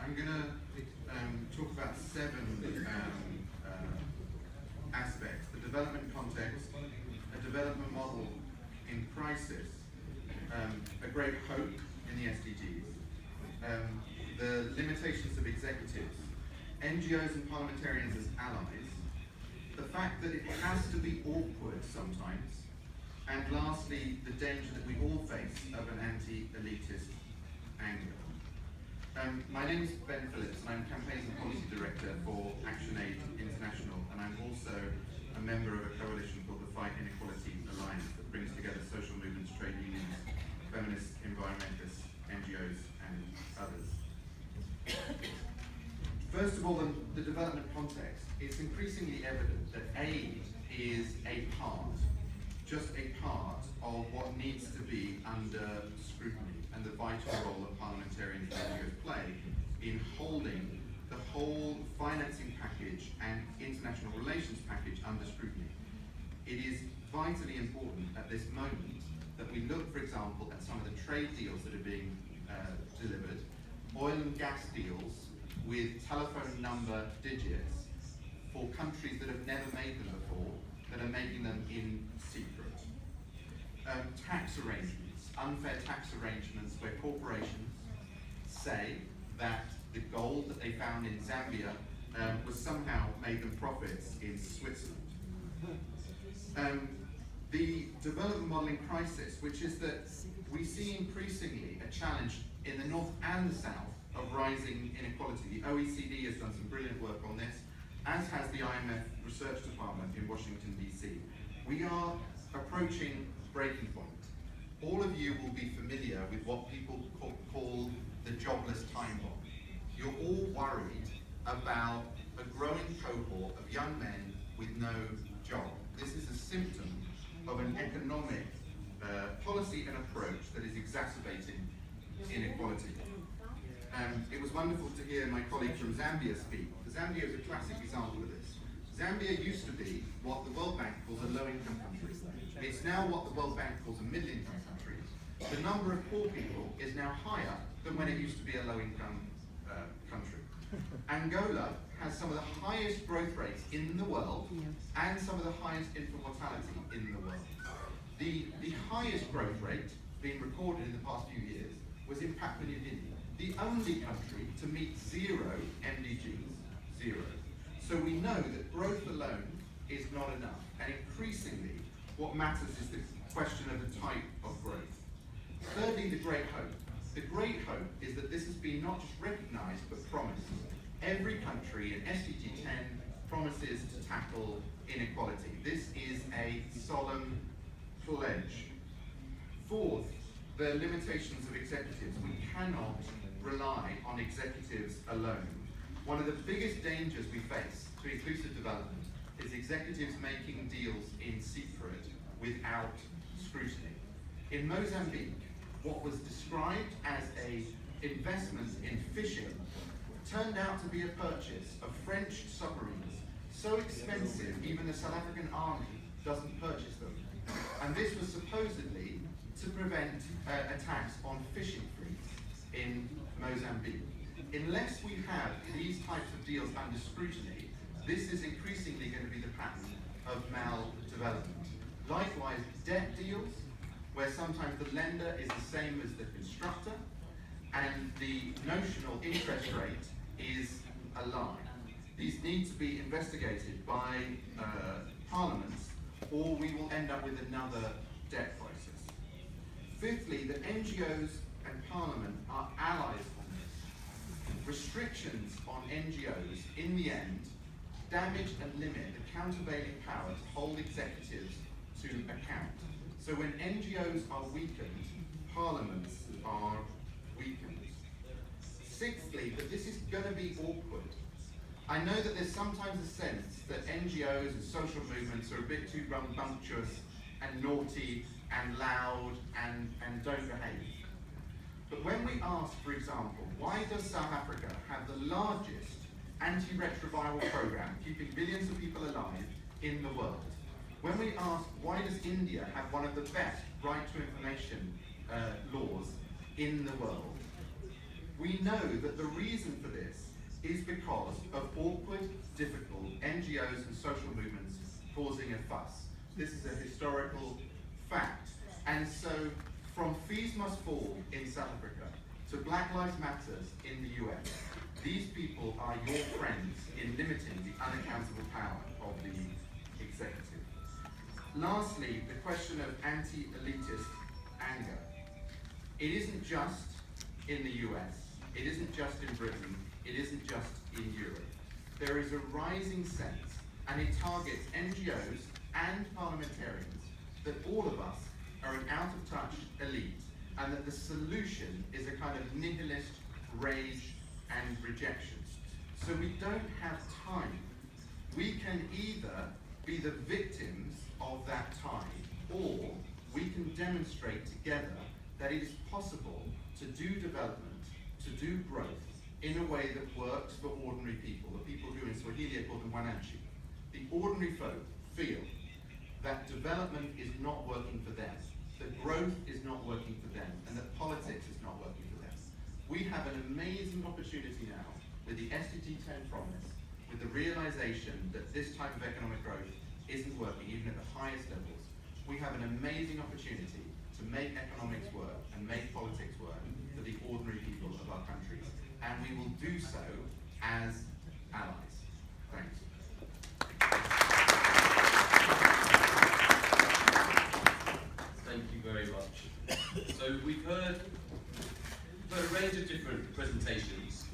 I'm going to talk about 7 aspects: the development context, a development model in crisis, a great hope in the SDGs, the limitations of executives, NGOs and parliamentarians as allies, the fact that it has to be awkward sometimes, and lastly, the danger that we all face of an anti-elitist angle. My name is Ben Phillips, and I'm Campaigns and Policy Director for ActionAid International, and I'm also a member of a coalition called the Fight Inequality Alliance that brings together social movements, trade unions, feminists, environmentalists, NGOs, and others. First of all, the development context. It's increasingly evident that aid is a part, just a part of what needs to be under scrutiny, and the vital role that parliamentarians and NGOs play in holding the whole financing package and international relations package under scrutiny. It is vitally important at this moment that we look, for example, at some of the trade deals that are being delivered, oil and gas deals with telephone number digits for countries that have never made them before, that are making them in secret. Tax arrangements, unfair tax arrangements where corporations say that the gold that they found in Zambia was somehow made them profits in Switzerland. The development model in crisis, which is that we see increasingly a challenge in the north and the south of rising inequality. The OECD has done some brilliant work on this, as has the IMF Research Department in Washington, DC. We are approaching breaking point. All of you will be familiar with what people call the jobless time bomb. You're all worried about a growing cohort of young men with no job. This is a symptom of an economic policy and approach that is exacerbating inequality. It was wonderful to hear my colleague from Zambia speak. Zambia is a classic example of this. Zambia used to be what the World Bank calls a low-income country. It's now what the World Bank calls a middle-income country. The number of poor people is now higher than when it used to be a low-income country. Angola has some of the highest growth rates in the world and some of the highest infant mortality in the world. The highest growth rate being recorded in the past few years was in Papua New Guinea, the only country to meet 0 MDGs, 0. So we know that growth alone is not enough, and increasingly what matters is the question of the type of growth. Thirdly, the great hope. The great hope is that this has been not just recognized, but promised. Every country in SDG 10 promises to tackle inequality. This is a solemn pledge. Fourth, the limitations of executives. We cannot rely on executives alone. One of the biggest dangers we face to inclusive development is executives making deals in secret without scrutiny. In Mozambique, what was described as an investment in fishing turned out to be a purchase of French submarines so expensive even the South African army doesn't purchase them. And this was supposedly to prevent attacks on fishing fleets in Mozambique. Unless we have these types of deals under scrutiny, this is increasingly going to be the pattern of maldevelopment. Likewise, debt deals, where sometimes the lender is the same as the constructor, and the notional interest rate is a lie. These need to be investigated by parliaments, or we will end up with another debt crisis. Fifthly, the NGOs and Parliament are allies on this. Restrictions on NGOs, in the end, damage and limit the countervailing power to hold executives to account. So when NGOs are weakened, parliaments are weakened. Sixthly, that this is going to be awkward. I know that there's sometimes a sense that NGOs and social movements are a bit too rambunctious and naughty and loud and don't behave. But when we ask, for example, why does South Africa have the largest anti-retroviral program keeping billions of people alive in the world? When we ask, why does India have one of the best right to information laws in the world? We know that the reason for this is because of awkward, difficult NGOs and social movements causing a fuss. This is a historical fact. And so, from Fees Must Fall in South Africa to Black Lives Matter in the US, these people are your friends in limiting the unaccountable power of the executive. Lastly, the question of anti-elitist anger. It isn't just in the US, it isn't just in Britain, it isn't just in Europe. There is a rising sense, and it targets NGOs and parliamentarians, that all of us are an out-of-touch elite, and that the solution is a kind of nihilist rage and rejection. So we don't have time. We can either be the victims of that tide, or we can demonstrate together that it is possible to do development, to do growth, in a way that works for ordinary people, the people who in Swahili are called the wananchi. The ordinary folk feel that development is not working for them, that growth is not working for them, and that politics is not working for them. We have an amazing opportunity now with the SDG 10 promise, with the realization that this type of economic growth isn't working, even at the highest levels. We have an amazing opportunity to make economics work and make politics work for the ordinary people of our countries. And we will do so as allies. Thanks. Thank you very much. So we've heard a range of different presentations.